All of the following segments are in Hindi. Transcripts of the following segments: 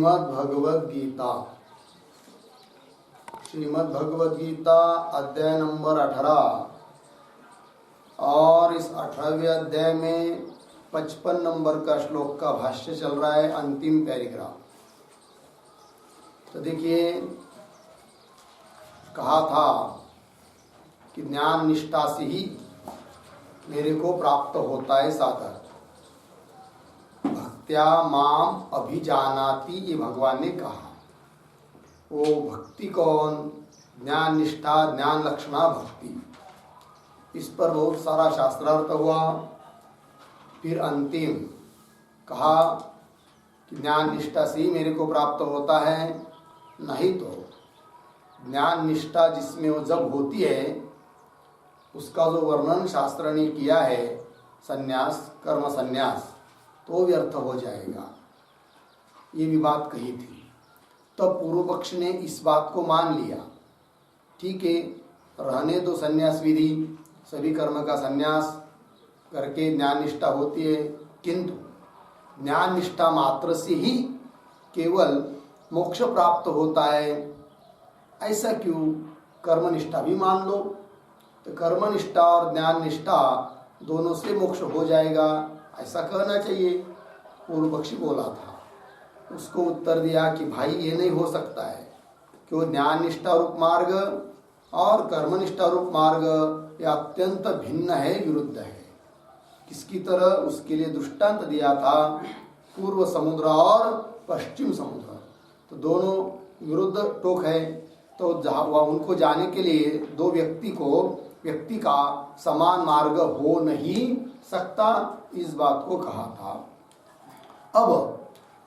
श्रीमद् भगवद गीता अध्याय नंबर 18 और इस 18वें अध्याय में 55 नंबर का श्लोक का भाष्य चल रहा है, अंतिम पैराग्राफ। तो देखिए, कहा था कि ज्ञान निष्ठा से ही मेरे को प्राप्त होता है साधन। भक्त्या माम अभिजानाति, ये भगवान ने कहा। वो भक्ति कौन? ज्ञान निष्ठा, ज्ञान लक्षणा भक्ति। इस पर बहुत सारा शास्त्रार्थ हुआ। फिर अंतिम कहा कि ज्ञान निष्ठा से ही मेरे को प्राप्त होता है, नहीं तो ज्ञान निष्ठा जिसमें वो जब होती है उसका जो वर्णन शास्त्र ने किया है, संन्यास, कर्म संन्यास, तो व्यर्थ हो जाएगा। ये भी बात कही थी। तब पूर्व पक्ष ने इस बात को मान लिया, ठीक है, रहने दो संन्यास विधि, सभी कर्म का संन्यास करके ज्ञान निष्ठा होती है, किंतु ज्ञान निष्ठा मात्र से ही केवल मोक्ष प्राप्त होता है, ऐसा क्यों? कर्म निष्ठा भी मान लो, तो कर्म निष्ठा और ज्ञान निष्ठा दोनों से मोक्ष हो जाएगा, ऐसा कहना चाहिए। पूर्व पक्षी बोला था। उसको उत्तर दिया कि भाई ये नहीं हो सकता है, क्यों? ज्ञान निष्ठा रूप मार्ग और कर्म निष्ठा रूप मार्ग ये अत्यंत भिन्न है, विरुद्ध है। किसकी तरह? उसके लिए दृष्टांत दिया था, पूर्व समुद्र और पश्चिम समुद्र, तो दोनों विरुद्ध टोक है। तो उनको जाने के लिए दो व्यक्ति का समान मार्ग हो नहीं सकता, इस बात को कहा था। अब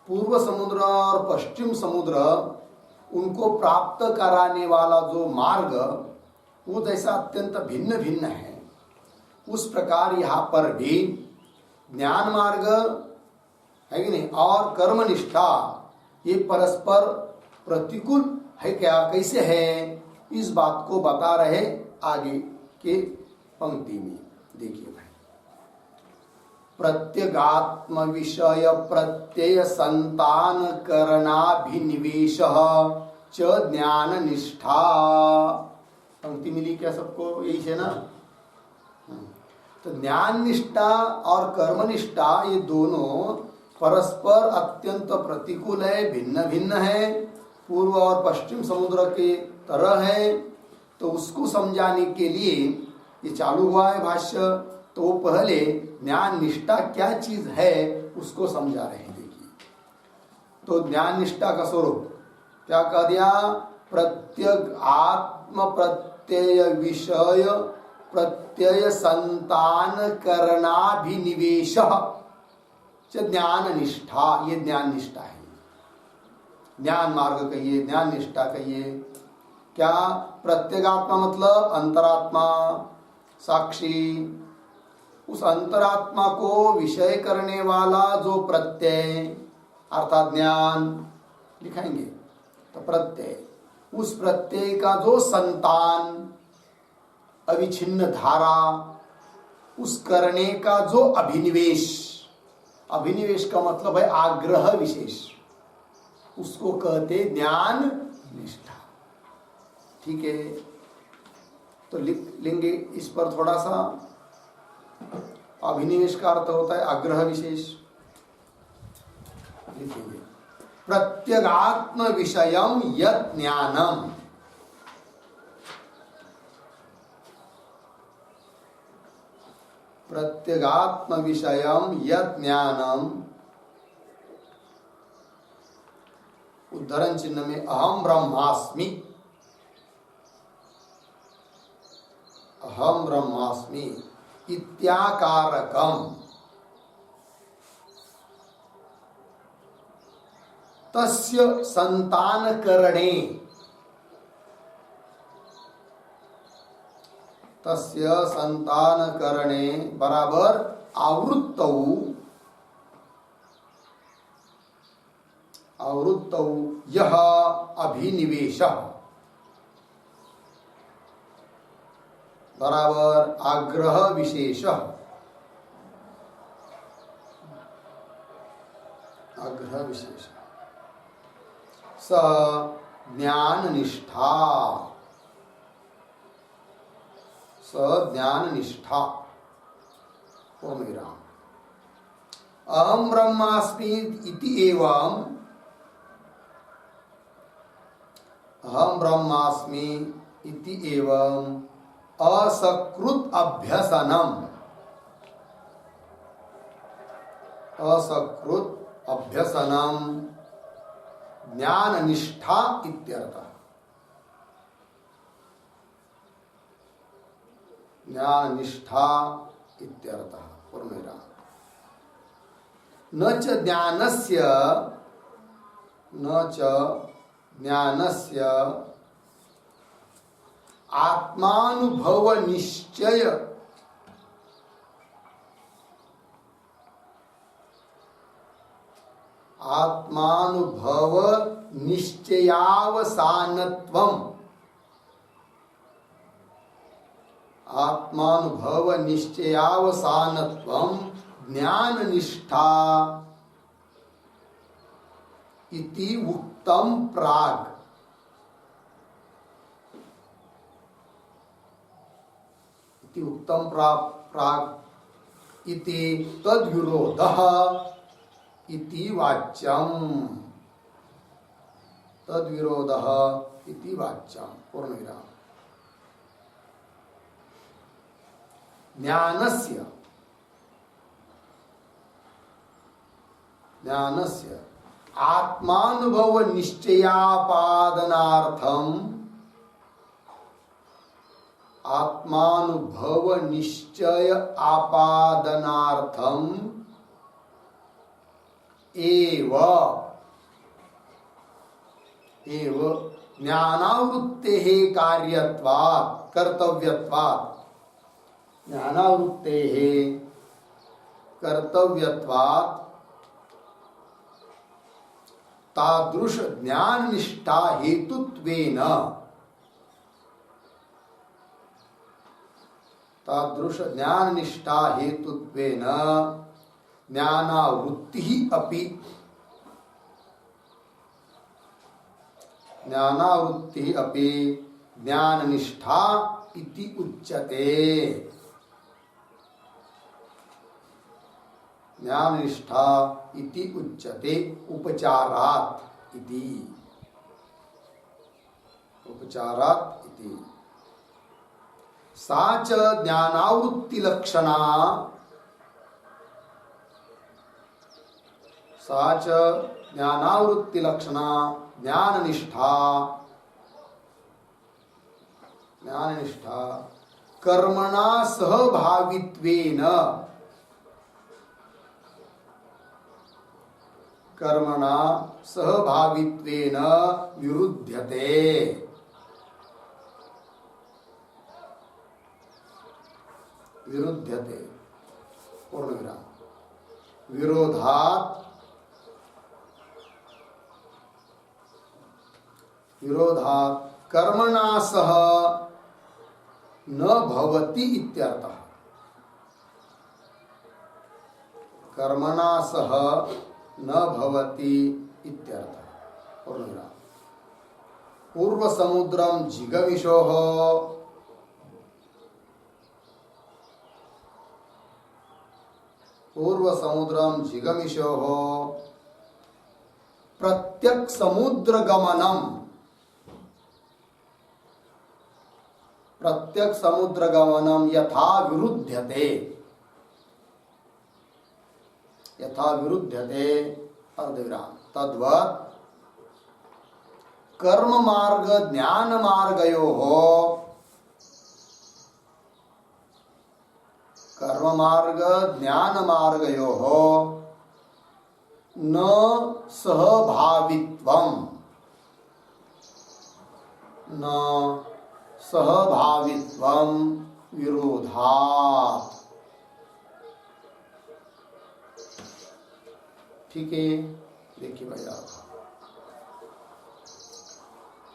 पूर्व समुद्र और पश्चिम समुद्र, उनको प्राप्त कराने वाला जो मार्ग, वो जैसा अत्यंत भिन्न भिन्न है, उस प्रकार यहाँ पर भी ज्ञान मार्ग है कि नहीं और कर्मनिष्ठा ये परस्पर प्रतिकूल है क्या? कैसे है? इस बात को बता रहे आगे के पंक्ति में। देखिए भाई, प्रत्यगात्म विषय प्रत्यय संतान करणाभिनिवेश च ज्ञान निष्ठा। पंक्ति मिली क्या सबको? यही है ना? तो ज्ञान निष्ठा और कर्म निष्ठा ये दोनों परस्पर अत्यंत प्रतिकूल है, भिन्न भिन्न है, पूर्व और पश्चिम समुद्र के तरह है। तो उसको समझाने के लिए ये चालू हुआ है भाष्य। तो वो पहले ज्ञान निष्ठा क्या चीज है उसको समझा रहे हैं। देखिए, तो ज्ञान निष्ठा का स्वरूप क्या कह दिया? प्रत्यग आत्म प्रत्यय विषय प्रत्यय संतान करणाभिनिवेश ज्ञान निष्ठा, ये ज्ञान निष्ठा है। ज्ञान मार्ग कहिए, ज्ञान निष्ठा कहिए। क्या? प्रत्यगात्मा मतलब अंतरात्मा, साक्षी, उस अंतरात्मा को विषय करने वाला जो प्रत्यय अर्थात ज्ञान लिखाएंगे, तो प्रत्यय, उस प्रत्यय का जो संतान अविच्छिन्न धारा, उस करने का जो अभिनिवेश, अभिनिवेश का मतलब है आग्रह विशेष, उसको कहते ज्ञान निष्ठा। ठीक है, तो लिख लेंगे इस पर थोड़ा सा। अभिनिवेश का अर्थ होता है आग्रह विशेष। लिखेंगे प्रत्यगात्म विषयम यत् ज्ञानम, प्रत्यगात्म विषयम यत् ज्ञानम, उद्धरण चिन्ह में अहम ब्रह्मास्मि, अहम ब्रह्मास्मि इत्याकारकम तस्य संतान करणे, तस्य संतान करणे बराबर आवृत्तौ, आवृत्तौ यह अभिनिवेश बराबर आग्रह विशेष, आग्रह विशेष। स ज्ञान निष्ठा, स ज्ञान निष्ठा। ओम विराम। अहम ब्रह्मास्मि इति एवं, अहम ब्रह्मास्मि इति एवं असकृत अभ्यसनम, असकृत अभ्यसनम ज्ञान निष्ठा इत्यर्थः। ज्ञान निष्ठा इत्यर्थः। पूर्णविराम। न च ज्ञानस्य, न च ज्ञानस्य आत्मानुभव निश्चय, आत्मानुभव निश्चयावसानत्वम्, आत्मानुभव निश्चयावसानत्वम् ज्ञान निष्ठा इति उक्तम प्राग, इति उक्तम प्राग इति तद्विरोधः इति वाच्यम्, तद्विरोधः इति वाच्यम्। पूर्णविराम। ज्ञानस्य, ज्ञानस्य आत्मानुभव निश्चयापादनार्थम, आत्मानुभव निश्चय आपादनार्थम एव ज्ञानावृत्तेः कार्यत्वात् कर्तव्यत्वात्, ज्ञानावृत्तेः कर्तव्यत्वात् तादृश ज्ञान निष्ठा हेतुत्वेन, तादृश ज्ञान निष्ठा हेतुत्वेन ज्ञानावृत्तिः अपि, ज्ञानावृत्तिः अपि ज्ञान निष्ठा इति उच्यते। ज्ञान निष्ठा इति उच्यते उपचारात् इति, उपचारात् इति। सा च ज्ञानावृत्ति लक्षणा, सा च ज्ञानावृत्ति लक्षणा ज्ञान निष्ठा, ज्ञान निष्ठा कर्मणा सहभागित्वेन, कर्मणा सहभागित्वेन विरुध्यते, विरुध्यते। पूर्णविराम। विरोधात्, विरोधात् कर्मणा सह न भवति इत्यर्थः। कर्मणा सह न भवति इत्यर्थः। पूर्णविराम। पूर्व समुद्रम जिगमिषोः, पूर्व समुद्रम जिगमिषोः प्रत्यक् समुद्र गमनम, प्रत्यक् समुद्र गमनम यथा विरुध्यते, यथा विरुध्यते अर्धविराम। तद्वत् कर्म मार्ग ज्ञान मार्गयोः, कर्म मार्ग ज्ञान मार्गयोः न सहभावित्वम्, न सहभावित्वम् विरोधात्। ठीक है, देखिए भाई आप,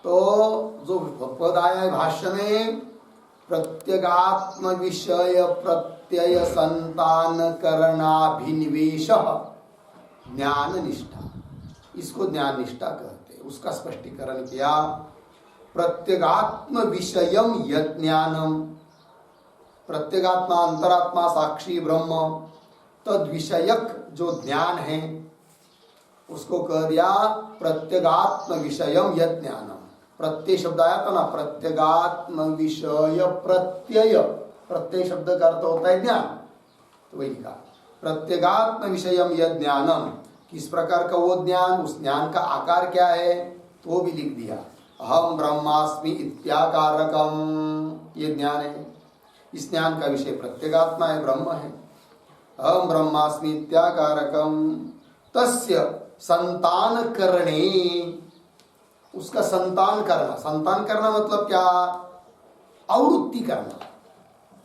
तो जो पद आया है भाष्य में, प्रत्यगात्म विषय प्रत्यय संतान करणाभिनिवेश ज्ञान निष्ठा, इसको ज्ञान निष्ठा कहते हैं। उसका स्पष्टीकरण किया। प्रत्यगात्म विषयम यज्ञानम, प्रत्यगात्मा अंतरात्मा साक्षी ब्रह्म, तद विषयक जो ज्ञान है उसको कह दिया प्रत्यगात्म विषयम यज्ञानम। प्रत्यय शब्द आया था ना, प्रत्यगात्म विषय प्रत्यय, प्रत्यय शब्द का अर्थ होता है ज्ञान, तो वही लिखा प्रत्यगात्म विषयम यज्ञानम। किस प्रकार का वो ज्ञान, उस ज्ञान का आकार क्या है तो वो भी लिख दिया। अहम ब्रह्मास्मि इत्याकारकम, ये ज्ञान है। इस ज्ञान का विषय प्रत्यगात्मा है, ब्रह्म है। अहम ब्रह्मास्मि इत्याकारकम तस्य संतान करणे, उसका संतान करना। संतान करना मतलब क्या, आवृत्ति करना।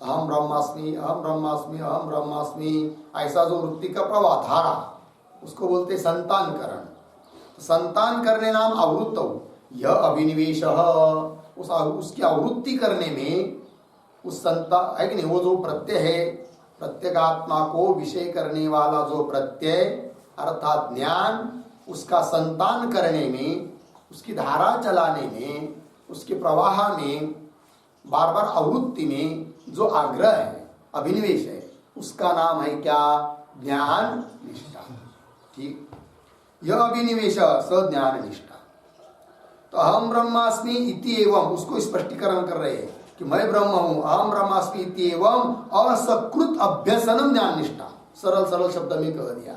अहम ब्रह्मास्मि अहम ब्रह्मास्मि अहम ब्रह्मास्मि, ऐसा जो वृत्ति का प्रवाह धारा, उसको बोलते संतान करण। संतान करने नाम आवृत्त, यह अभिनिवेश, उसकी आवृत्ति करने में उस संता है कि नहीं, वो जो प्रत्यय है, प्रत्यगात्मा को विषय करने वाला जो प्रत्यय अर्थात ज्ञान, उसका संतान करने में, उसकी धारा चलाने में, उसके प्रवाह में, बार बार आवृत्ति में जो आग्रह है, अभिनिवेश है, उसका नाम है क्या, ज्ञान निष्ठा। ठीक, यह अभिनिवेश स ज्ञान निष्ठा। तो अहम ब्रह्मास्मि इति एवं, उसको स्पष्टीकरण कर रहे हैं कि मैं ब्रह्म हूं, अहम ब्रह्मास्मि इति एवं असकृत अभ्यसनम ज्ञान निष्ठा। सरल सरल शब्द में कह दिया,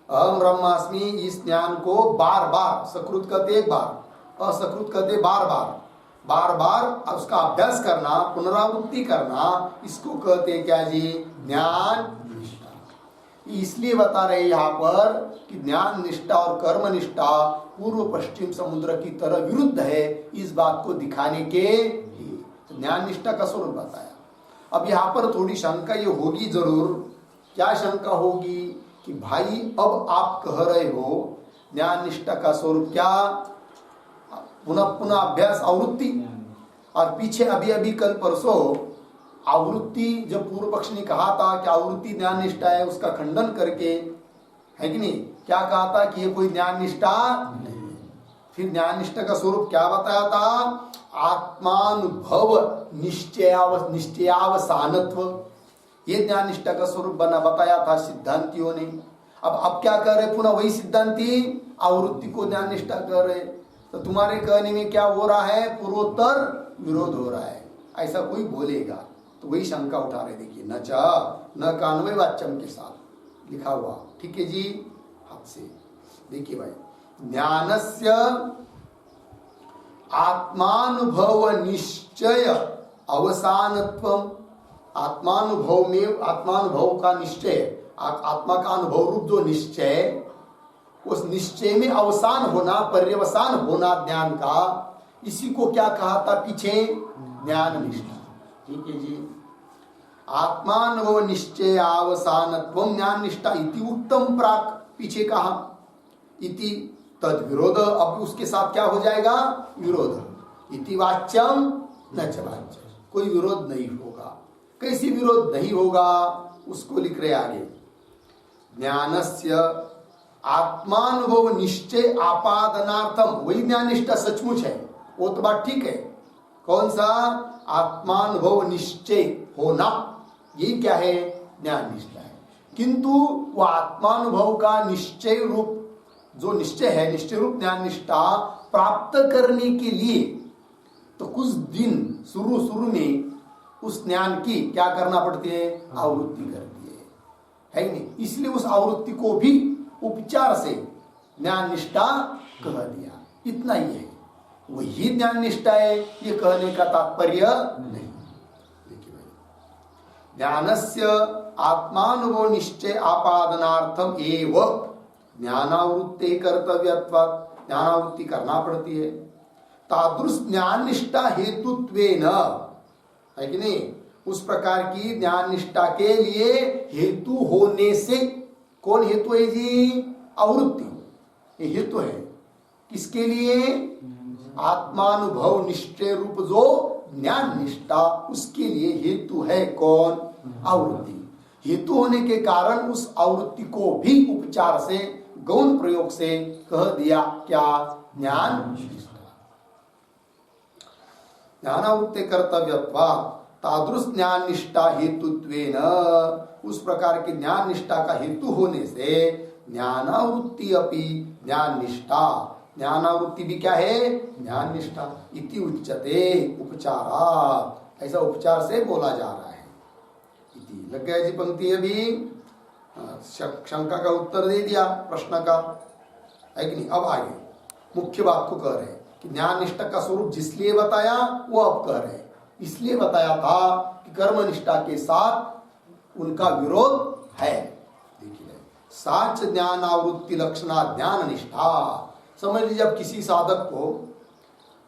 अहम ब्रह्मास्मि इस ज्ञान को बार बार, सकृत कहते एक बार, असकृत कहते बार बार, बार बार उसका अभ्यास करना, पुनरावृत्ति करना, इसको कहते क्या जी, ज्ञान निष्ठा। इसलिए बता रहे यहाँ पर कि ज्ञान निष्ठा और कर्म निष्ठा पूर्व पश्चिम समुद्र की तरह विरुद्ध है, इस बात को दिखाने के लिए ज्ञान निष्ठा का स्वरूप बताया। अब यहाँ पर थोड़ी शंका ये होगी जरूर, क्या शंका होगी कि भाई अब आप कह रहे हो ज्ञान निष्ठा का स्वरूप क्या, पुनः पुनः अभ्यास आवृत्ति, और पीछे अभी अभी कल परसों आवृत्ति जब पूर्व पक्ष ने कहा था कि आवृत्ति ज्ञान निष्ठा है, उसका खंडन करके, है कि नहीं, क्या कहा था कि ये कोई ज्ञान निष्ठा नहीं है। फिर ज्ञान निष्ठा का स्वरूप क्या बताया था, आत्मानुभव निश्चयावसानत्व, ये ज्ञान निष्ठा का स्वरूप बना बताया था सिद्धांतियों ने। अब क्या कर रहे, पुनः वही सिद्धांति आवृत्ति को ज्ञान निष्ठा कर रहे। तो तुम्हारे कहने में क्या हो रहा है, पूर्वोत्तर विरोध हो रहा है, ऐसा कोई बोलेगा तो वही शंका उठा रहे। देखिए, न चा न कान्वय वाच्यम के साथ लिखा हुआ, ठीक है जी, हाथ से देखिए भाई, ज्ञानस्य आत्मानुभव निश्चय अवसानत्वम, आत्मानुभव में, आत्मानुभव का निश्चय, आत्मा का अनुभव रूप जो निश्चय, उस निश्चय में अवसान होना, पर्यवसान होना ज्ञान का, इसी को क्या कहा था पीछे, ज्ञान निष्ठा। ठीक है जी, आत्मानुभव निश्चय अवसानत्वम ज्ञान निष्ठा इति उत्तम प्राक, पीछे कहा इति तद विरोध, अब उसके साथ क्या हो जाएगा, विरोध। इति वाच्यम न च वाच्यम, कोई विरोध नहीं होगा। कैसी विरोध नहीं होगा, उसको लिख रहे आगे, ज्ञानस्य आत्मानुभव निश्चय आपादनार्थम, वही ज्ञान निष्ठा सचमुच है, वो तो बात ठीक है। कौन सा, आत्मानुभव निश्चय होना, ये क्या है, ज्ञान निष्ठा है। किंतु वो आत्मानुभव का निश्चय रूप जो निश्चय है, निश्चय रूप ज्ञान निष्ठा प्राप्त करने के लिए तो कुछ दिन शुरू में उस ज्ञान की क्या करना पड़ती है, आवृत्ति करती है नहीं, इसलिए उस आवृत्ति को भी उपचार से ज्ञान निष्ठा कह दिया, इतना ही है। वही ज्ञान निष्ठा है, ये कहने का तात्पर्य नहीं। देखिए भाई, ज्ञानस्य आत्मानुभव निश्चय आपादनार्थम एव ज्ञानावृत्ति कर्तव्यत्वात्, ज्ञानावृत्ति करना पड़ती है। तादृश ज्ञान निष्ठा हेतुत्वेन, है कि नहीं, उस प्रकार की ज्ञान निष्ठा के लिए हेतु होने से, कौन हेतु है जी, आवृत्ति, ये हेतु है किसके लिए, आत्मानुभव निश्चय रूप जो ज्ञान निष्ठा, उसके लिए हेतु है कौन, आवृत्ति। हेतु होने के कारण उस आवृत्ति को भी उपचार से, गौण प्रयोग से कह दिया क्या, ज्ञान ज्ञानावृत्ति कर्तव्यत्वात् तादृश ज्ञान निष्ठा हेतुत्वेन, उस प्रकार के ज्ञान निष्ठा का हेतु होने से ज्ञानावृत्ति अपि ज्ञान निष्ठा, ज्ञानावृत्ति भी क्या है? ज्ञान निष्ठा। इति उच्यते उपचारात्, ऐसा उपचार से बोला जा रहा है। इति लग गया जी पंक्ति। अभी शंका का उत्तर दे दिया प्रश्न का, है कि नहीं? अब आगे मुख्य बात को कह रहे हैं कि ज्ञान निष्ठा का स्वरूप जिसलिए बताया वो अब कह रहे हैं। इसलिए बताया था कि कर्म निष्ठा के साथ उनका विरोध है। देखिए, साच ज्ञानावृत्ति लक्षणा ज्ञान निष्ठा। समझ लीजिए, अब किसी साधक को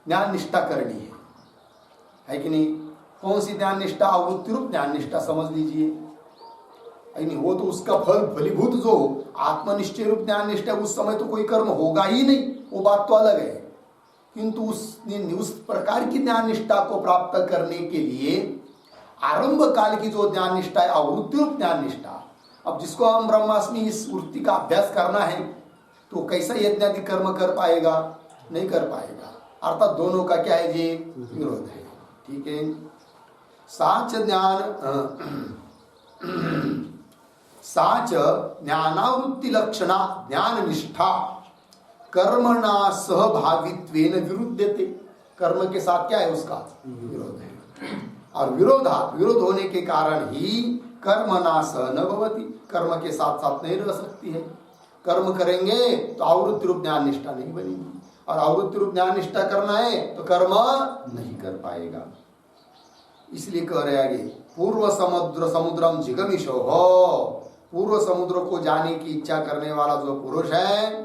ज्ञान निष्ठा करनी है कि नहीं? कौन सी ज्ञान निष्ठा? आवृत्ति रूप ज्ञान निष्ठा समझ लीजिए, है नहीं? वो तो उसका फल फलीभूत जो आत्मनिश्चय रूप ज्ञान निष्ठा, उस समय तो कोई कर्म होगा ही नहीं, वो बात तो अलग है। किंतु उस प्रकार की ज्ञान निष्ठा को प्राप्त करने के लिए आरंभ काल की जो ज्ञान निष्ठा है, आवृत्ति रूप ज्ञान निष्ठा, अब जिसको हम ब्रह्मास्मि इस वृत्ति का अभ्यास करना है तो कैसा यज्ञादि कर्म कर पाएगा? नहीं कर पाएगा। अर्थात दोनों का क्या है जी? विरोध है। ठीक है। साच ज्ञानावृत्ति लक्षणा ज्ञान निष्ठा कर्मणा सहभावित्वेन विरुध्यते। कर्म के साथ क्या है? उसका विरोध है। और विरोध होने के कारण ही कर्मणा सह न भवति, कर्म के साथ साथ नहीं रह सकती है। कर्म करेंगे तो आवृत्ति रूप ज्ञान निष्ठा नहीं बनेगी, और आवृत्ति रूप ज्ञान निष्ठा करना है तो कर्म नहीं कर पाएगा। इसलिए कह रहे आगे, पूर्व समुद्रम जिगमिशो हो, पूर्व समुद्र को जाने की इच्छा करने वाला जो पुरुष है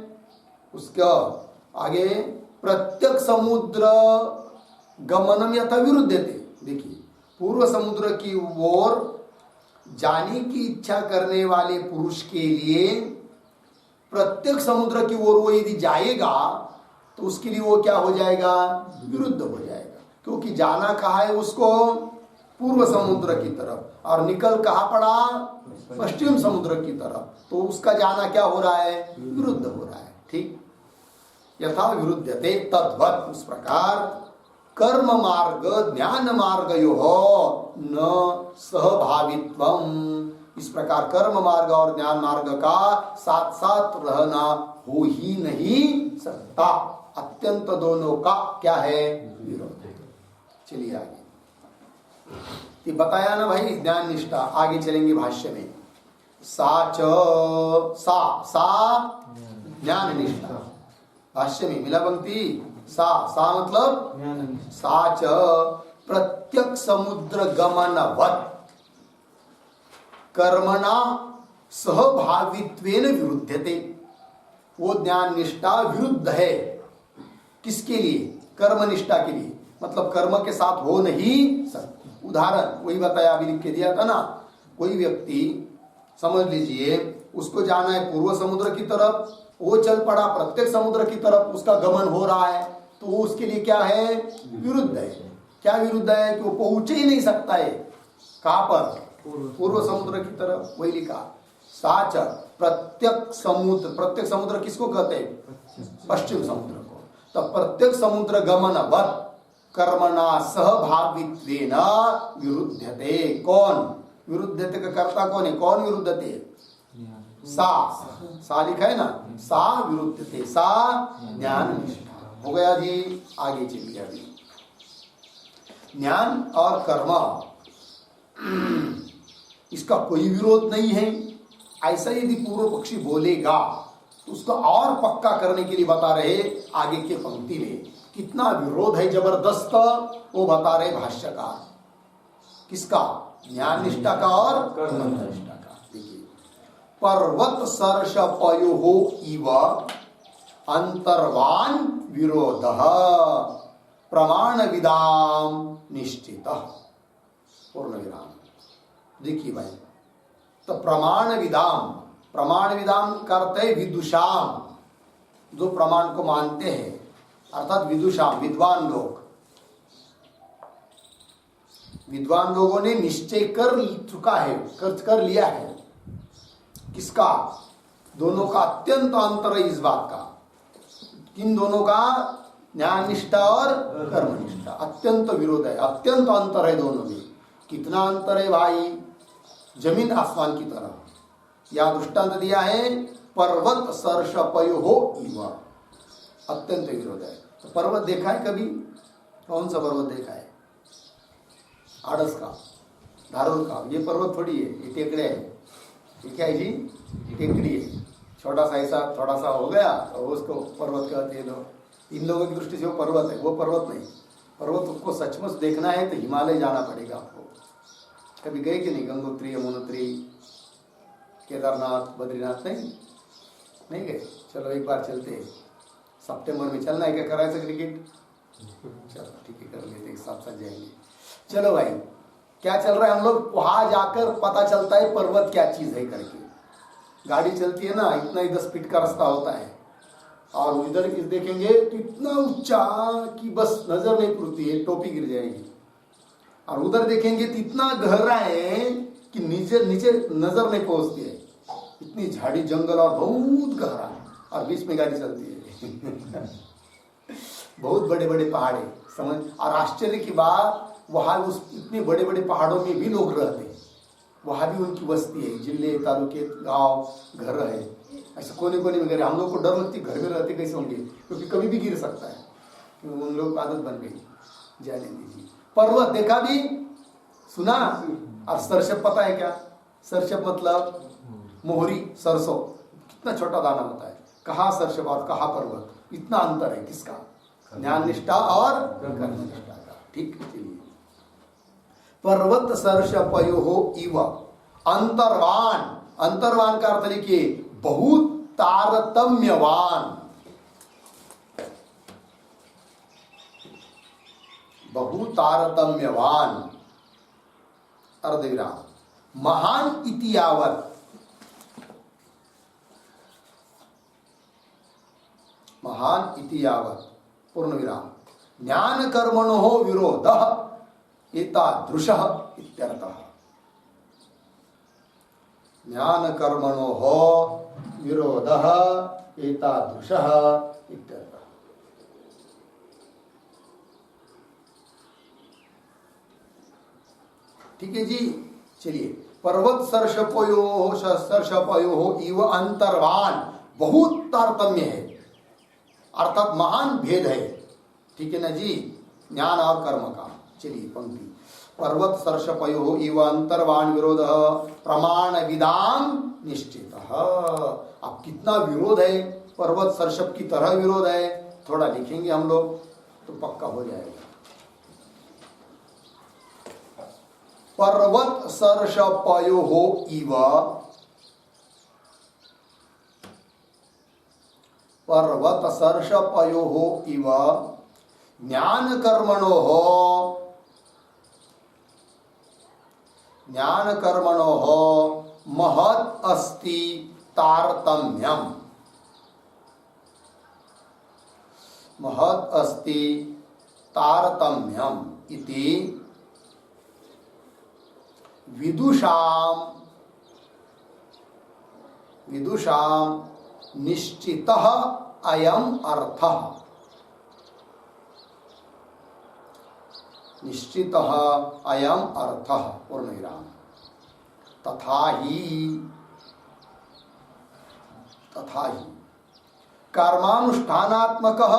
उसका आगे प्रत्यक समुद्र गमनम यथा विरुद्धते। देखिए, पूर्व समुद्र की ओर जाने की इच्छा करने वाले पुरुष के लिए प्रत्येक समुद्र की ओर वो यदि जाएगा तो उसके लिए वो क्या हो जाएगा? विरुद्ध हो जाएगा। क्योंकि जाना कहाँ है उसको? पूर्व समुद्र की तरफ, और निकल कहाँ पड़ा? पश्चिम समुद्र की तरफ। तो उसका जाना क्या हो रहा है? विरुद्ध हो रहा है। ठीक, यथा विरुद्धते तद्वत्, उस प्रकार कर्म मार्ग ज्ञान मार्गयोः न सहभावित्वम्, इस प्रकार कर्म मार्ग और ज्ञान मार्ग का साथ साथ रहना हो ही नहीं सकता। अत्यंत दोनों का क्या है? विरोध है। चलिए आगे, ये बताया ना भाई ज्ञान निष्ठा। आगे चलेंगे भाष्य में। सा ज्ञान निष्ठा, भाष्य में मिला पंक्ति। सा मतलब साच प्रत्यक समुद्र गमनवत् कर्मणा सहभावित्वेन विरुद्धते। वो ज्ञान निष्ठा विरुद्ध है किसके लिए? कर्म निष्ठा के लिए, मतलब कर्म के साथ हो नहीं सकती। उदाहरण वही बताया, अभी लिख के दिया था ना। कोई व्यक्ति समझ लीजिए उसको जाना है पूर्व समुद्र की तरफ, वो चल पड़ा प्रत्येक समुद्र की तरफ, उसका गमन हो रहा है, तो वो उसके लिए क्या है? विरुद्ध है। क्या विरुद्ध है? कि वो पहुंच ही नहीं सकता है। कहां पर? पूर्व समुद्र की तरफ। वही लिखा, साच प्रत्येक समुद्र किसको कहते हैं? पश्चिम समुद्र को। तो प्रत्येक समुद्र गमनवत् कर्मणा सहभागित्वेन विरुद्धते। कौन विरुद्धते का कर्ता कौन है? कौन विरुद्धते? सा लिखा है ना, सा विरुद्धते, सा ज्ञान निष्ठा। हो गया जी। आगे चलिए। अभी ज्ञान और कर्म इसका कोई विरोध नहीं है, ऐसा यदि पूर्व पक्षी बोलेगा तो उसको और पक्का करने के लिए बता रहे आगे के पंक्ति में कितना विरोध है जबरदस्त, वो बता रहे भाष्यकार। किसका? ज्ञान निष्ठा का और कर्म निष्ठा का। देखिए, पर्वत सर्ष पयो इव अंतर्वान विरोध प्रमाण विदाम निश्चित। पूर्ण विराम। देखिए भाई, तो प्रमाण विदाम करते विदुषाम, जो प्रमाण को मानते हैं, अर्थात विदुषाम विद्वान लोगों ने निश्चय कर चुका है, कर लिया है। किसका? दोनों का अत्यंत अंतर है इस बात का। किन दोनों का? ज्ञान निष्ठा और कर्म निष्ठा। अत्यंत विरोध है, अत्यंत अंतर है दोनों में। कितना अंतर है भाई, जमीन आसमान की तरह। यह दृष्टांत दिया है पर्वत सर्षपयो इव, अत्यंत विरोध है। तो पर्वत देखा है कभी? कौन सा पर्वत देखा है? आड़स का, धारुर का। ये पर्वत थोड़ी है, ये टेकड़े है। ये क्या है जी? टेकड़ी है। छोटा सा ऐसा थोड़ा सा हो गया तो उसको पर्वत कहते हैं लोग। इन लोगों की दृष्टि से वो पर्वत है, वो पर्वत नहीं। पर्वत को सचमुच देखना है तो हिमालय जाना पड़ेगा आपको। कभी गए कि नहीं? गंगोत्री, यमुनोत्री, केदारनाथ, बद्रीनाथ? नहीं गए? चलो एक बार चलते हैं। सितंबर में चलना है क्या? कराए से क्रिकेट? चलो ठीक है, कर लेते, एक साथ साथ जाएंगे। चलो भाई, क्या चल रहा है? हम लोग वहां जाकर पता चलता है पर्वत क्या चीज है करके। गाड़ी चलती है ना, इतना ही 10 फीट का रास्ता होता है, और इधर देखेंगे तो इतना ऊंचा कि बस नजर नहीं पुरती है, टोपी गिर जाएगी। और उधर देखेंगे तो इतना गहरा है कि नीचे नीचे नजर नहीं पहुंचती है। इतनी झाड़ी जंगल और बहुत गहरा, और बीच में गाड़ी चलती है। बहुत बड़े बड़े पहाड़ है, समझ। और आश्चर्य की बात, वहां उस इतने बड़े बड़े पहाड़ों में भी लोग रहते हैं। वहां भी उनकी बस्ती है, जिले, तालुके, गांव, घर है। ऐसे कोने कोने में घर। हम लोग को डर लगती, घर में रहते कैसे होंगे, क्योंकि कभी भी गिर सकता है। क्योंकि उन लोग आदत बन गई। जाने दीजिए। पर्वत देखा भी, सुना। और सरसप पता है क्या? सरसप मतलब मोहरी, सरसों। कितना छोटा दाना होता है। कहाँ सरसप और कहाँ पर्वत, इतना अंतर है। किसका? ज्ञान निष्ठा और कर्म निष्ठा का। ठीक है। पर्वत सर्षपयो इव अंतर्वान। अंतर्वान का अर्थ लिखिए बहुत तारतम्यवान। बहुत तारतम्यवान, अर्धविराम। महान इति यावत्, महान इति यावत् पूर्ण विराम। ज्ञान कर्मणो विरोधः एतादृशः इत्यर्थः। ज्ञान कर्मणोः विरोधः एतादृशः इत्यर्थः। ठीक है जी। चलिए, पर्वत सर्षपयो इव अंतर्वान, बहुत तारतम्य है, अर्थात महान भेद है। ठीक है ना जी, ज्ञान और कर्म का। चलिए पंक्ति। पर्वत सर्षपयो इव अंतर्वान विरोध प्रमाण विदाम निश्चित। अब कितना विरोध है, पर्वत सर्षप की तरह विरोध है। थोड़ा लिखेंगे हम लोग तो पक्का हो जाएगा। पर्वत सर्षपयो इव, पर्वत सर्षपयो इव ज्ञान कर्मणो, ज्ञान कर्मणो महत् अस्ति तारतम्यम। महत् अस्ति तारतम्यम इति विदुषाम, विदुषाम निश्चितः अयम अर्थः। निश्चितः अयम अर्थः पूर्णविराम। तथा ही, तथा ही कर्मानुष्ठानात्मकः,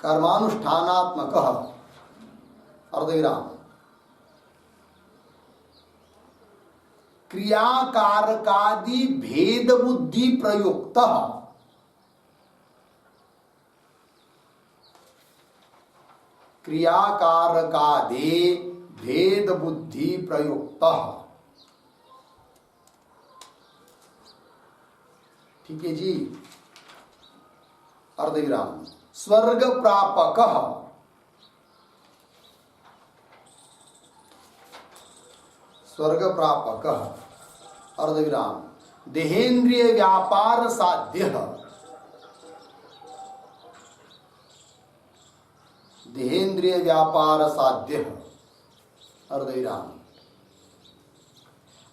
कर्मानुष्ठानात्मकः अर्धविराम क्रियाकारकादि भेद बुद्धि प्रयुक्तः, क्रियाकारकादे भेद बुद्धि प्रयुक्तः। ठीक है जी। अर्धविराम स्वर्ग प्रापकः, स्वर्ग प्रापकः अर्धविराम देहेन्द्रिय व्यापार साध्यः, देहेन्द्रिय व्यापार साध्य अर्धविराम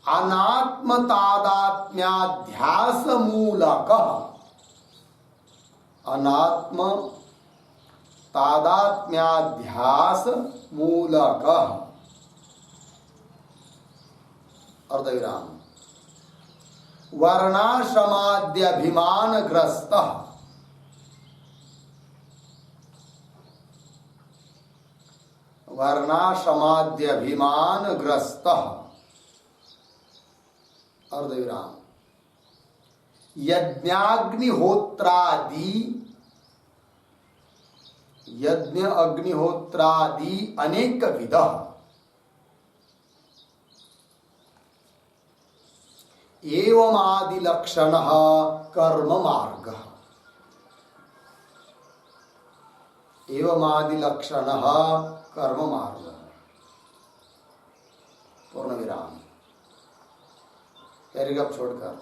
अनात्म तादात्म्याध्यास मूलक, अनात्म तादात्म्याध्यास मूलक, अर्धविराम, वर्णाश्रमाद्यभिमानग्रस्त, वर्णाश्रमाद्यभिमानग्रस्त, अर्धविराम, यज्ञाग्निहोत्रादि, यज्ञ अग्निहोत्रादि अनेक विध, एवमादि लक्षण कर्म मार्ग, एवमादि लक्षण कर्म मार्ग, पूर्ण विराम, पैराग्राफ छोड़कर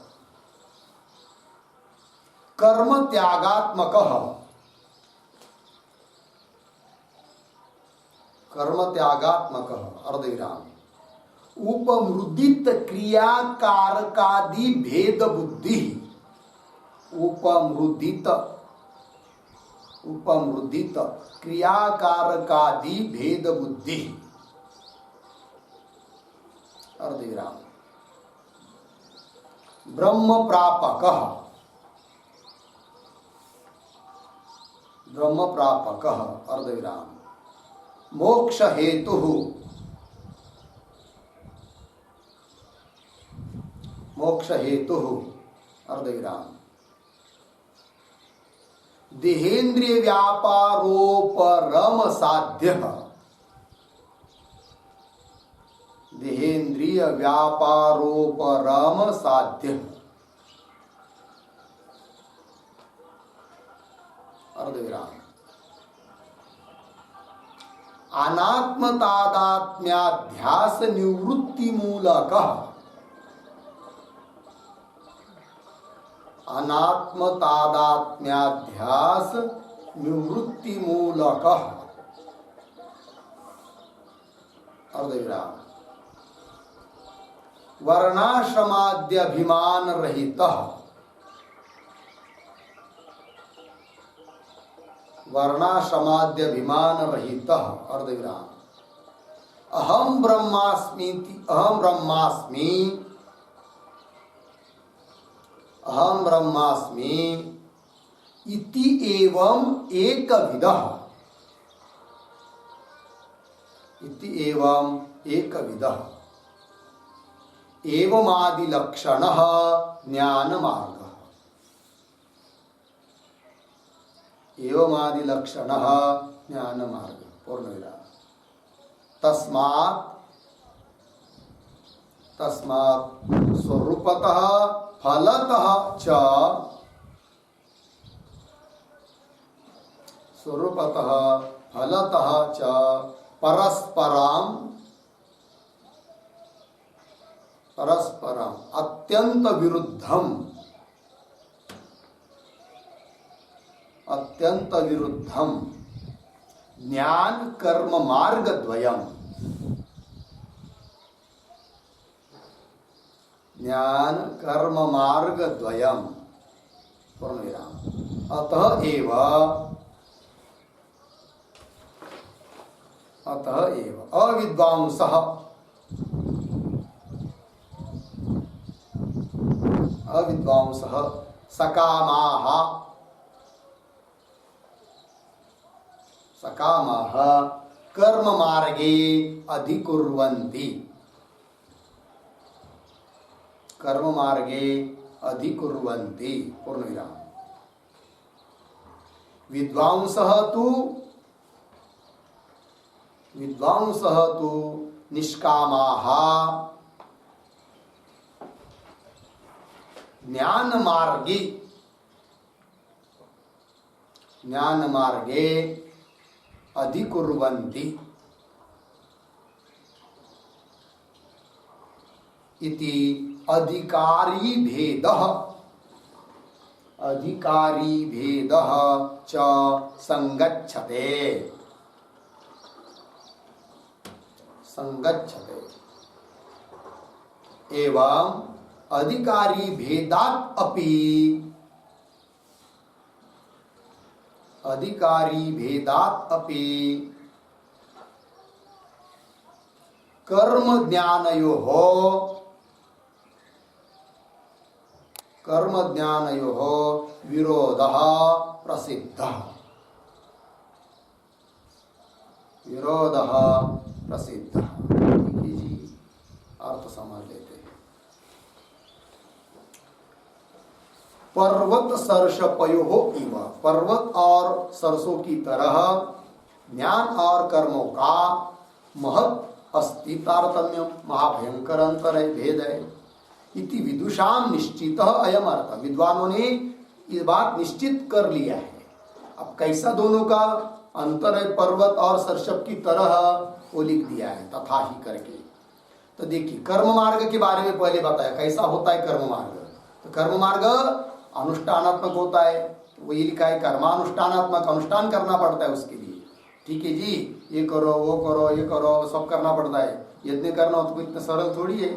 कर्म त्यागात्मक, कर्म त्यागात्मक, अर्धविराम, उपमृदित क्रियाकारकादि भेद बुद्धि, उपमृदित, उपमृदित क्रियाकारकादि भेद बुद्धि, अर्धविराम, ब्रह्म प्रापक, ब्रह्म प्रापक, अर्धविराम, मोक्ष हेतु, मोक्ष हेतु, अर्धविराम, देहेन्द्रिय व्यापारोपरम साध्य, देहेन्द्रिय व्यापारोपरम साध्य, अर्धविराम, अनात्म तादात्म्याध्यास निवृत्ति मूलक, अनात्म तादात्म्याध्यास निवृत्ति मूलक, अर्धविराम, वर्णाश्रमाद्यभिमान रहित, वर्णाश्रमाद्यभिमान रहित, अर्धविराम, अहम ब्रह्मास्मि, अहम ब्रह्मास्मि, अहम ब्रह्मास्मि इति एवं एकविदः, इति एवं एकविदः, एवमादि लक्षणः ज्ञान मार्ग, एवमादि लक्षणः ज्ञान मार्ग, पूर्णविराम, तस्मात्, तस्मात् स्वरूपतः फलतः च, स्वरूपतः फलतः च परस्परं, परस्परं अत्यंत विरुद्धम, अत्यंत विरुद्धम ज्ञान कर्म मार्ग द्वयम, ज्ञान कर्म मार्ग द्वयम, पूर्णविराम, अतः एव, अतः एव अविद्वांसः, अविद्वांसः सकामाः, सकामाः कर्म मार्गे अधिकुर्वन्ति, कर्म मार्गे अधिकुर्वन्ति, पूर्णविराम, विद्वांसः तु, विद्वांसः तु निष्कामाः ज्ञान मार्गे, ज्ञान मार्गे अधिकुर्वन्ति इति अधिकारी भेदः, अधिकारी भेदः च संगच्छते, संगच्छते, एवं अधिकारी भेदात अपि कर्म ज्ञानयोः विरोधः प्रसिद्धः। ठीक है जी, अर्थ समझ लेते हैं। पर्वत सर्षपयोः इव, पर्वत और सरसों की तरह ज्ञान और कर्मों का महत् अस्ति तारतम्य, महाभयंकर अंतर है, भेद है। इति विदुषाम निश्चित अयम अर्थ, विद्वानों ने ये बात निश्चित कर लिया है। अब कैसा दोनों का अंतर है पर्वत और सरसप की तरह, वो लिख दिया है तथा ही करके। तो देखिए कर्म मार्ग के बारे में पहले बताया कैसा होता है कर्म मार्ग। तो कर्म मार्ग अनुष्ठानात्मक होता है, वो ये लिखा है कर्मानुष्ठानात्मक, अनुष्ठान करना पड़ता है उसके लिए। ठीक है जी, ये करो वो करो ये करो सब करना पड़ता है। यज्ञ करना हो तो इतना सरल थोड़ी है,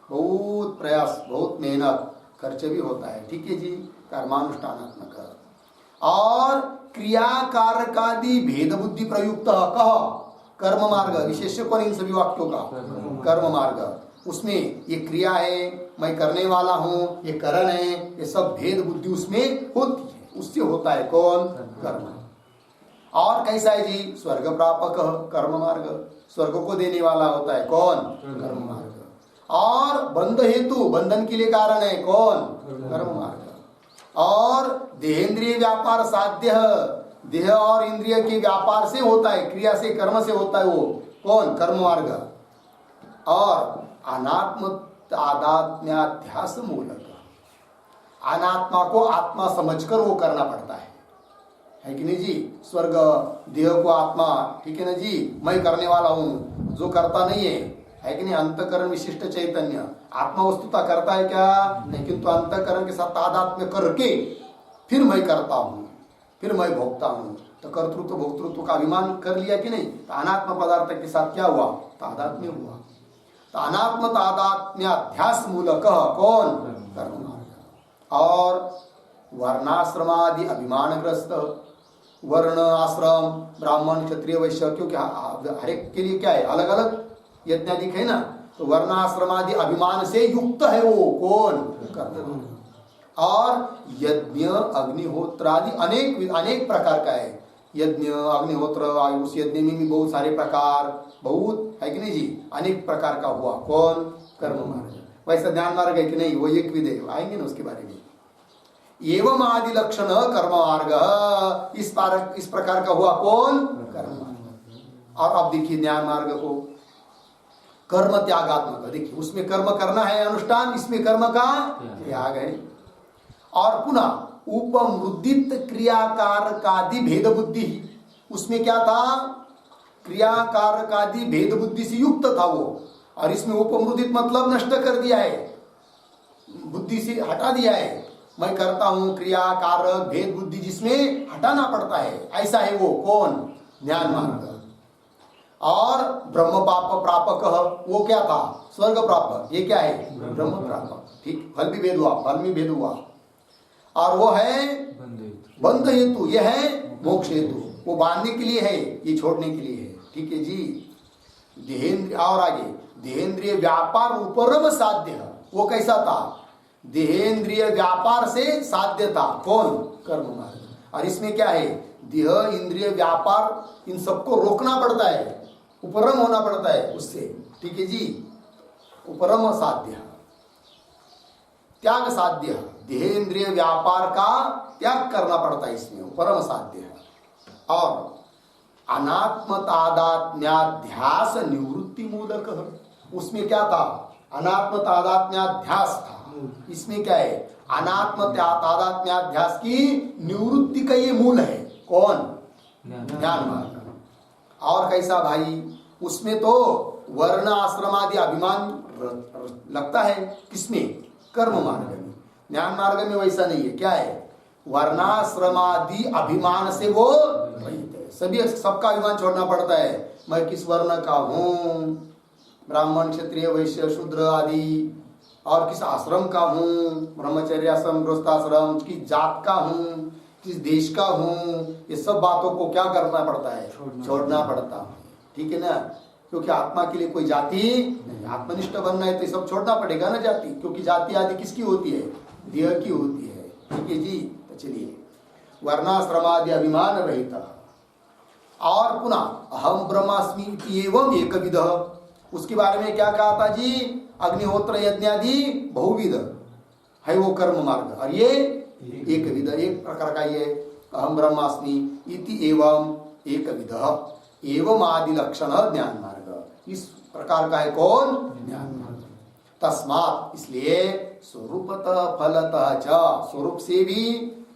बहुत प्रयास बहुत मेहनत खर्च भी होता है। ठीक है जी, कर्मानुष्ठानात्मक। और क्रिया कारकादि भेद बुद्धि प्रयुक्त कह कर्म मार्ग, विशेष कौन इन सभी वाक्यों का कर्म मार्ग। उसमें ये क्रिया है, मैं करने वाला हूँ, ये करण है, ये सब भेद बुद्धि उसमें होती है, उससे होता है कौन कर्म। और कैसा है जी, स्वर्ग प्रापक कर्म मार्ग, स्वर्ग को देने वाला होता है कौन कर्म मार्ग। और बंध हेतु, बंधन के लिए कारण है कौन कर्म मार्ग। और देहेंद्रिय व्यापार साध्य, देह और इंद्रिय के व्यापार से होता है, क्रिया से कर्म से होता है, वो कौन कर्म मार्ग। और अनात्म तादात्म्याध्यास मूलक, अनात्मा को आत्मा समझकर वो करना पड़ता है कि नहीं जी। स्वर्ग देह को आत्मा, ठीक है ना जी, मैं करने वाला हूं, जो करता नहीं है कि नहीं। अंतकरण विशिष्ट चैतन्य आत्मा वस्तुता करता है क्या नहीं, किंतु अंतकरण के साथ तादात्म्य करके फिर मैं करता हूं, फिर मैं भोगता हूं। तो कर्तृत्व भोक्तृत्व का अभिमान कर लिया कि नहीं, तो अनात्म पदार्थ के साथ क्या हुआ, तादात्म्य हुआ। तो अनात्म तादात्म्याध्यास मूलक कौन कर्म मार्ग। और वर्णाश्रमादि अभिमानग्रस्त, वर्ण आश्रम ब्राह्मण क्षत्रिय वैश्य, क्योंकि हर एक के लिए क्या है अलग अलग यज्ञाधिक है ना, तो वर्णाश्रमादि अभिमान से युक्त है वो कौन कर्म मार्ग। और यज्ञ अग्निहोत्र आदि अनेक प्रकार का है, यज्ञ अग्निहोत्र, उस यज्ञ में भी बहुत सारे प्रकार, बहुत है कि नहीं जी, अनेक प्रकार का हुआ कौन कर्म मार्ग। वैसा ध्यान मार्ग है कि नहीं, वो एक विधेय आएंगे ना उसके बारे में। एवं आदि लक्षण कर्म मार्ग, इस प्रकार का हुआ कौन कर्म मार्ग। और अब देखिए ज्ञान मार्ग को कर्म त्यागात्मक, देखिए उसमें कर्म करना है अनुष्ठान, इसमें कर्म का त्याग है। और पुनः उपमृदित क्रियाकारकादि भेद बुद्धि, उसमें क्या था, क्रियाकारकादि भेद बुद्धि से युक्त था वो, और इसमें उपमृदित मतलब नष्ट कर दिया है, बुद्धि से हटा दिया है। मैं करता हूं क्रिया कारक भेद बुद्धि जिसमें हटाना पड़ता है, ऐसा है वो कौन ज्ञान मार्ग। और ब्रह्म पाप प्रापक, वो क्या था स्वर्ग प्रापक, ये क्या है ब्रह्म प्रापक। ठीक, फल भी भेद हुआ, फल में भेद हुआ। और वो है बंध हेतु, ये है मोक्ष हेतु, वो बांधने के लिए है, ये छोड़ने के लिए है। ठीक है जी। देहेंद्रिय, और आगे देहेंद्रिय व्यापार उपरम साध्य, वो कैसा था, देहेंद्रिय व्यापार से साध्य था कौन कर्म मार्ग। और इसमें क्या है, देह इंद्रिय व्यापार इन सबको रोकना पड़ता है, उपरम होना पड़ता है उससे। ठीक है जी, उपरम साध्य, त्याग साध्य, देहेंद्रिय व्यापार का त्याग करना पड़ता है इसमें, उपरम साध्य है। और अनात्म तादात्म्याध्यास निवृत्ति मूलक, उसमें क्या था अनात्म तादात्म्याध्यास था, इसमें क्या है अनात्म तादात्म्याध्यास की निवृत्ति का ये मूल है कौन ज्ञान मार्ग। और कैसा भाई, उसमें तो वर्ण आश्रम आदि अभिमान लगता है, किसमें कर्म मार्ग में। ज्ञान मार्ग में वैसा नहीं है, क्या है वर्णाश्रमादि अभिमान से वो रहित है, सभी सबका अभिमान छोड़ना पड़ता है। मैं किस वर्ण का हूँ, ब्राह्मण क्षत्रिय वैश्य शूद्र आदि, और किस आश्रम का हूँ, ब्रह्मचर्य आश्रम, गृहस्थाश्रम, किस जात का हूँ, किस देश का हूँ, ये सब बातों को क्या करना पड़ता है, छोड़ना पड़ता है। ठीक है ना, क्योंकि आत्मा के लिए कोई जाति नहीं, आत्मनिष्ठ बनना है तो सब छोड़ना पड़ेगा ना जाति, क्योंकि जाति आदि किसकी होती है, देह की होती है। ठीक है जी, तो चलिए वर्णाश्रमादि अभिमान रहित और पुनः अहम ब्रह्मास्मि इति एवं एकविध, उसके बारे में क्या कहा था जी, अग्निहोत्र यज्ञादि बहुविध है वो कर्म मार्ग, और ये एक विध, एक प्रकार का ये अहम ब्रह्मास्मि इति एवं एक विध एवं आदि लक्षण ज्ञान मार्ग, इस प्रकार का है कौन, ज्ञान मार्ग। तस्मात् इसलिए स्वरूपतः फलतः च, स्वरूप से भी,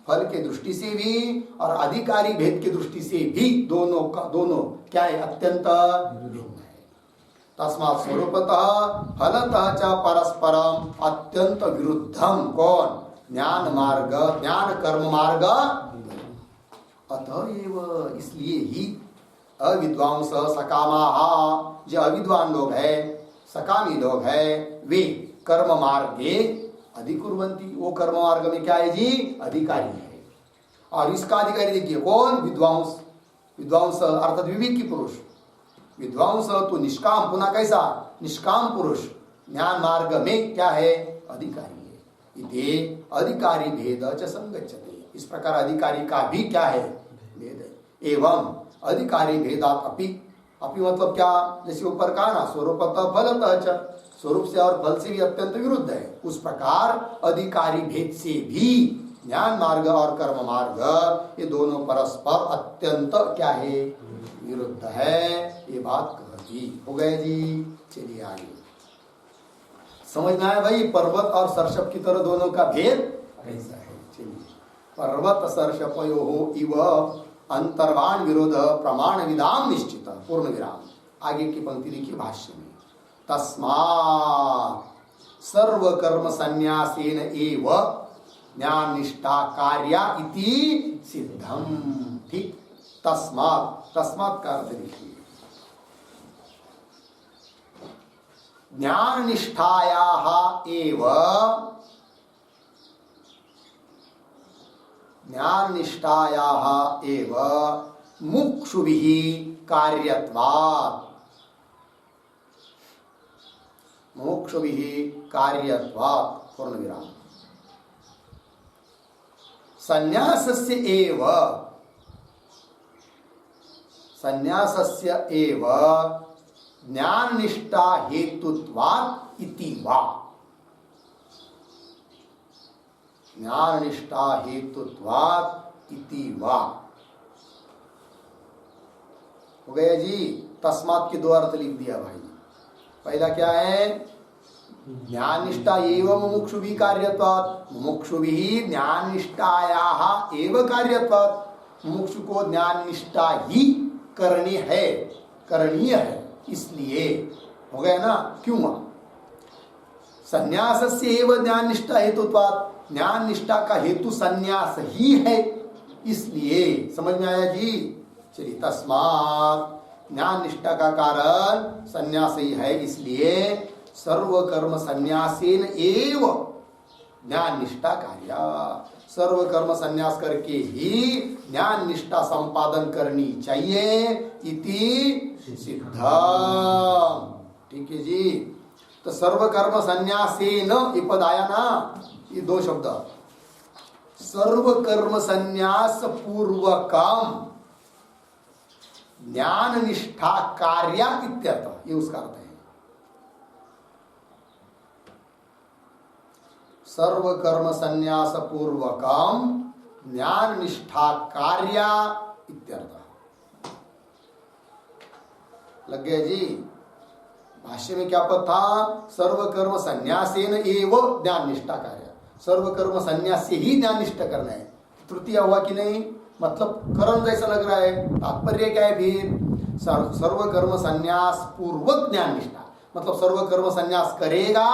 फल के दृष्टि से भी और अधिकारी भेद की दृष्टि से भी दोनों का दोनों क्या है, अत्यंत भिन्न है। तस्मात् स्वरूपतः फलतः च परस्परम अत्यंत विरुद्धम कौन, ज्ञान मार्ग, ज्ञान कर्म मार्ग। अतएव इसलिए ही अविद्वांस सकामाः, जो अविद्वान लोग हैं, सकामी लोग हैं, वे कर्म मार्गे अधिकुर्वन्ति, वो कर्म मार्ग में क्या है जी, अधिकारी है। और इसका अधिकारी देखिए कौन, विद्वांस, विद्वांस अर्थात विवेकी पुरुष। विद्वांस तो निष्काम, पुनः कैसा, निष्काम पुरुष ज्ञान मार्ग में क्या है, अधिकारी है। इति अधिकारी भेद च संगच्छते, इस प्रकार अधिकारी का भी क्या है, भेद है। एवं अधिकारी भेदात अपि, अपि मतलब क्या, जैसे ऊपर कहा ना, स्वरूपतः फलतः च, स्वरूप से और फल से भी अत्यंत विरुद्ध है, उस प्रकार अधिकारी भेद से भी ज्ञान मार्ग और कर्म मार्ग ये दोनों परस्पर अत्यंत क्या है, विरुद्ध है। ये बात कह दी, हो गए जी। चलिए आगे समझ में आया भाई, पर्वत और सर्षप की तरह दोनों का भेद कैसा है। चलिए, पर्वत सर्षपयोः इव अंतर्वाण विरोध प्रमाण विधाम निश्चित, पूर्ण विराम। आगे की पंक्ति लिखी भाष्य में, तस्मात् सर्व कर्म संन्यासेन एव ज्ञान निष्ठा कार्या इति सिद्धम। ठीक, तस्मात्, तस्मात् का अर्थ लिखिए, ज्ञान निष्ठायाः एव, ज्ञान निष्ठायाः एव मुमुक्षुभिः कार्यत्वात्, मुमुक्षुभिः कार्यत्वात् पूर्ण विराम। संन्यासस्य एव, संन्यासस्य एव ज्ञान निष्ठा हेतुत्वात् इति वा, ज्ञान निष्ठा हेतुत्वात् इति वा। हो गया जी। तस्मात् के दो अर्थ लिख दिया भाई। पहला क्या है, ज्ञान निष्ठा एवं मुमुक्षुभिः कार्यत्वात्, मुमुक्षुभिः ज्ञान निष्ठायाः एव कार्यत्वात्, मुमुक्षु को ज्ञान निष्ठा ही करनी है, करणीय है, इसलिए। हो गया ना, क्यों, संन्यासस्य एव ज्ञान निष्ठा हेतुत्वात्, ज्ञान निष्ठा का हेतु संन्यास ही है, इसलिए। समझ में आया जी। चलिए, तस्मात् ज्ञान निष्ठा का कारण संन्यास ही है, इसलिए सर्व कर्म संन्यासेन एव ज्ञान निष्ठा कार्य, सर्व कर्म संन्यास करके ही ज्ञान निष्ठा संपादन करनी चाहिए इति सिद्ध। ठीक है जी। तो सर्व कर्म संन्यासेन, ये पद आया ना, ये दो शब्द, सर्व कर्म संन्यास पूर्वकम ज्ञान निष्ठा कार्य इत्यर्थ, ये उसका अर्थ है। सर्व कर्म संन्यास पूर्वकम ज्ञान निष्ठा कार्य इत्यर्थ। लग गया जी। भाष्य में क्या पद था, सर्व कर्म संन्यासेन एव ज्ञान निष्ठा कार्य, सर्व कर्म संन्यास से ही ज्ञान निष्ठा करना है। तृतीय हुआ कि नहीं, मतलब करण जैसा लग रहा है, तात्पर्य क्या है फिर, सर्व कर्म संन्यास पूर्वक ज्ञान निष्ठा, मतलब सर्व कर्म संन्यास करेगा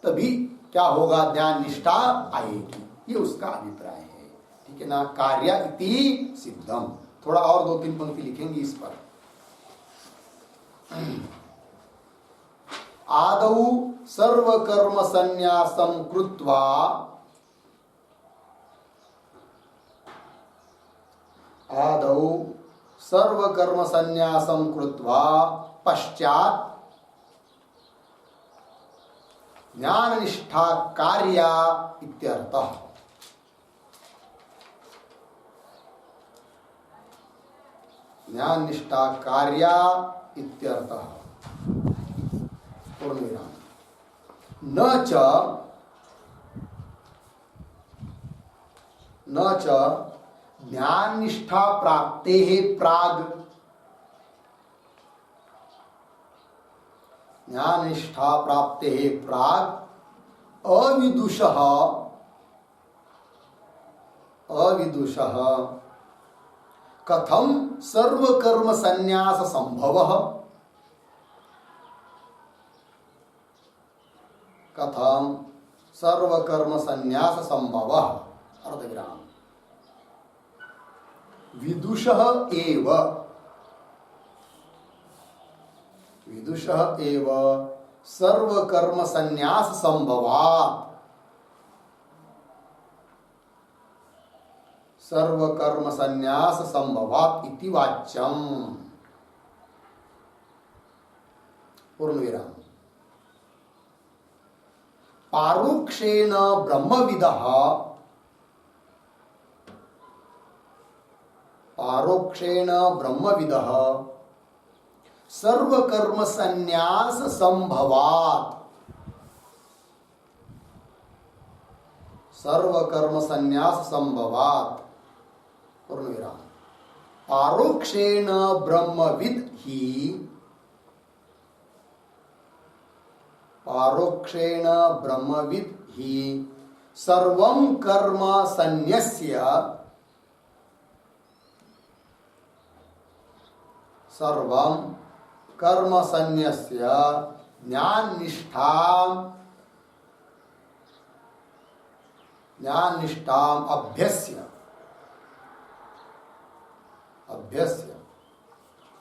तभी क्या होगा, ज्ञान निष्ठा आएगी, ये उसका अभिप्राय है। ठीक है ना। कार्य इति सिद्धम। थोड़ा और दो तीन पंक्ति लिखेंगे इस पर। आदौ सर्वकर्म संन्यासं कृत्वा आदौ सर्वकर्म संन्यासं कृत्वा पश्चात् ज्ञाननिष्ठा कार्या इत्यर्थः। ज्ञाननिष्ठा कार्या इत्यर्थः। पूर्णविराम। न च ज्ञाननिष्ठा प्राप्तेः प्राग ज्ञाननिष्ठा प्राप्तेः प्राग अविदुषः कथम सर्वकर्म संन्यास संभवः। कथम सर्वकर्म संन्यास संभवः। अर्धविराम। विदुषः एव सर्वकर्म संन्यास संभवात्। सर्वकर्म संन्यास संभवात् इति वाच्यम्। पूर्णविराम। पारोक्षेण ब्रह्मविदः सर्वकर्म संन्यास संभवात्। सर्वकर्म संन्यास संभवात्। पूर्णविराम। पारोक्षेण ब्रह्मविद् ही सर्वं कर्म संन्यस्य ज्ञाननिष्ठाम् अभ्यस्य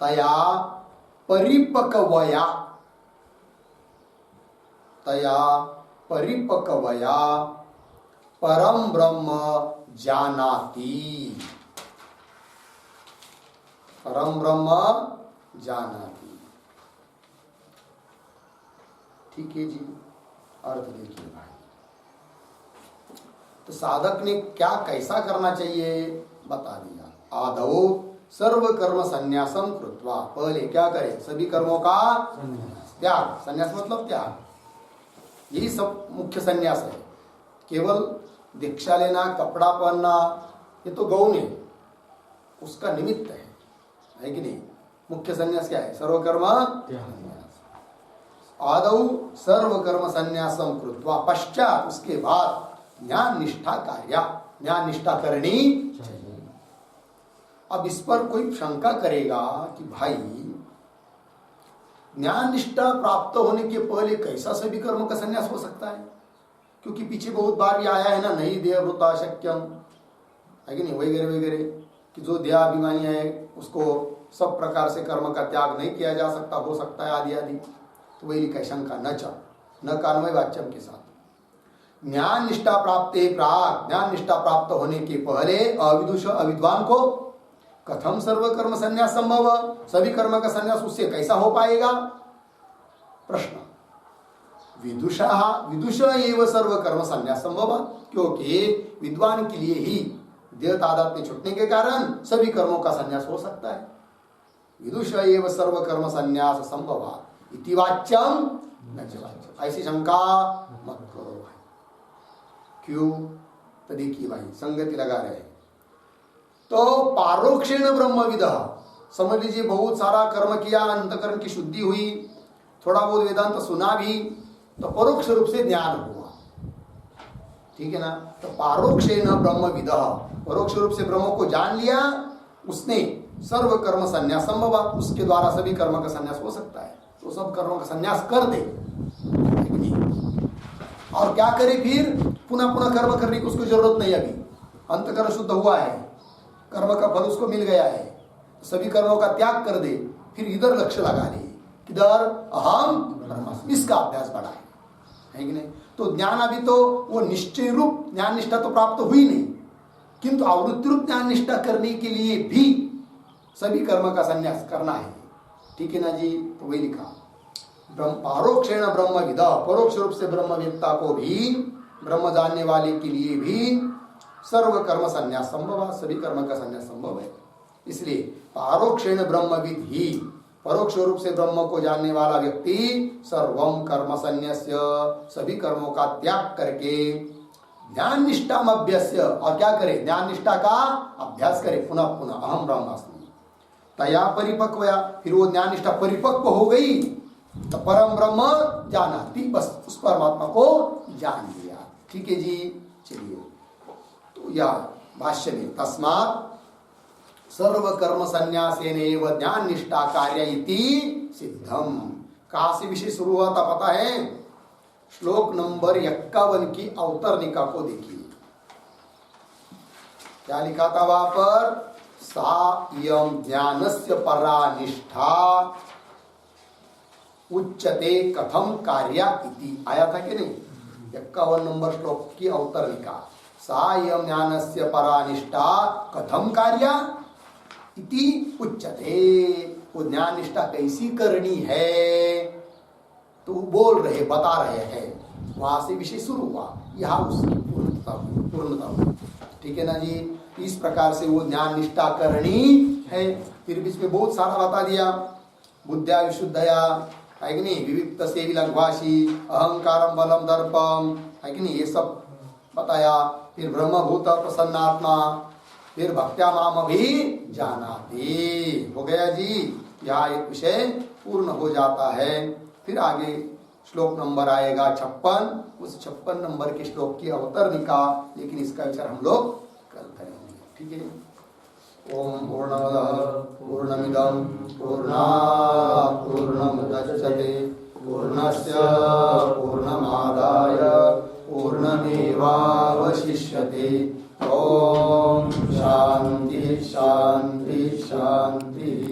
तया परिपक्वया परम ब्रह्म जानाति। ठीक है जी। अर्थ देखिए भाई। तो साधक ने क्या कैसा करना चाहिए बता दिया। आदौ सर्व कर्म संन्यासम कृत्वा, पहले क्या करे, सभी कर्मों का त्याग। संन्यास मतलब त्याग, यही सब मुख्य संन्यास है। केवल दीक्षा लेना, कपड़ा पहनना ये तो गौण है, उसका निमित्त है कि नहीं। मुख्य संन्यास क्या है, सर्वकर्म संन्यास। आदौ सर्वकर्म संन्यासम कृत्वा, पश्चात उसके बाद ज्ञान निष्ठा कार्य, ज्ञान निष्ठा करनी चाहिए। अब इस पर कोई शंका करेगा कि भाई ज्ञान निष्ठा प्राप्त होने के पहले कैसा सभी कर्मों का संन्यास हो सकता है, क्योंकि पीछे बहुत बार भी आया है ना, नहीं देहवृता शक्यम, है कि नहीं, वगैरह वगैरह, कि जो देहाभिमानी है उसको सब प्रकार से कर्म का त्याग नहीं किया जा सकता, हो सकता है आदि आदि। तो वही लिखा शंका न कान्वय वाच्यम के साथ। ज्ञान निष्ठा प्राप्त प्राग, ज्ञान निष्ठा प्राप्त होने के पहले अविदुष अविद्वान को कथम सर्व कर्म संन्यास संभव, सभी कर्म का संन्यास उससे कैसा हो पाएगा। प्रश्न, विदुष एव सर्व कर्म संन्यास संभव, क्योंकि विद्वान के लिए ही देह तादात्म्य छूटने के कारण सभी कर्मों का संन्यास हो सकता है। विदुष एव सर्व कर्म संन्यास संभव इति वाच्यम न च वाच्यम। ऐसी शंका मत करो भाई। क्यों, तो देखिए भाई संगति लगा रहे। तो पारोक्षेण ब्रह्मविद, समझ लीजिए बहुत सारा कर्म किया, अंतकरण की शुद्धि हुई, थोड़ा बहुत वेदांत सुना भी, तो परोक्ष रूप से ज्ञान हुआ, ठीक है ना। तो पारोक्षेण ब्रह्मविद, परोक्ष रूप से ब्रह्म को जान लिया उसने, सर्व कर्म संन्यास संभव, उसके द्वारा सभी कर्म का संन्यास हो सकता है। तो सब कर्मों का संन्यास कर दे, और क्या करे फिर, पुनः पुनः कर्म करने की उसको जरूरत नहीं। अभी अंतकरण शुद्ध हुआ है, कर्म का फल उसको मिल गया है, सभी कर्मों का त्याग कर दे, फिर इधर लक्ष्य लगा ले, किधर, अहम ब्रह्मास्मि, इसका अभ्यास बढ़ाए। है कि नहीं? तो ज्ञान अभी तो वो निश्चय रूप ज्ञान निष्ठा तो प्राप्त हुई नहीं, किंतु आवृत्ति रूप ज्ञान निष्ठा करने के लिए भी सभी कर्म का संन्यास करना है। ठीक है ना जी? तो वही लिखा, पारोक्षेण ब्रह्मविद, परोक्ष रूप से ब्रह्मवेत्ता को भी, ब्रह्म जानने वाले के लिए भी सर्व कर्म संन्यास संभव है, सभी कर्म का संन्यास संभव है। इसलिए पारोक्षेण ब्रह्मविद ही, परोक्ष रूप से ब्रह्म को जानने वाला व्यक्ति सर्वम कर्म संन्यास्य, सभी कर्मों का त्याग करके ज्ञान निष्ठा अभ्यस्य, और क्या करे? ज्ञान निष्ठा का अभ्यास करे पुनः पुनः, अहम ब्रह्मास्मि तया परिपक्वया, फिर वो ज्ञान निष्ठा परिपक्व हो गई तो परम ब्रह्म जानाति, बस उस परमात्मा को जान लिया। ठीक है जी? चलिए, तो यह भाष्य में तस्मात् सर्व कर्म संन्यासेनैव ज्ञान निष्ठा कार्य इति सिद्धम। कहां से विषय शुरू हुआ था पता है? श्लोक नंबर 51 की अवतरणिका को देखिए, क्या लिखा था वहां पर? सा इयं ज्ञानस्य परा निष्ठा उच्यते कथम कार्या इति, आया था कि नहीं? 51 नंबर श्लोक की अवतरणिका, सा इयं ज्ञानस्य परा निष्ठा कथम कार्या इति उच्यते, वो ज्ञान निष्ठा कैसी करनी है तो बोल रहे, बता रहे हैं। वहां से विषय शुरू हुआ, यहाँ उसकी पूर्णता। ठीक है ना जी? इस प्रकार से वो ज्ञान निष्ठा करनी है। फिर बीच में बहुत सारा बता दिया, बुद्ध्या विशुद्धया, है कि नहीं? विविक्त से विलंघवासी, अहंकारम बलम दर्पम, है कि नहीं? ये सब बताया। फिर ब्रह्मभूत प्रसन्नात्मा, फिर भक्त्या माम भी जानाति, हो गया जी? यहाँ एक विषय पूर्ण हो जाता है। फिर आगे श्लोक नंबर आएगा 56, उस 56 नंबर के श्लोक की अवतरणिका, लेकिन इसका विचार हम लोग कल करेंगे। ठीक है? ओम पूर्णमदः पूर्णमिदं पूर्णात् पूर्णमुदच्यते पूर्णस्य पूर्णमादाय पूर्णमेवावशिष्यते। ओम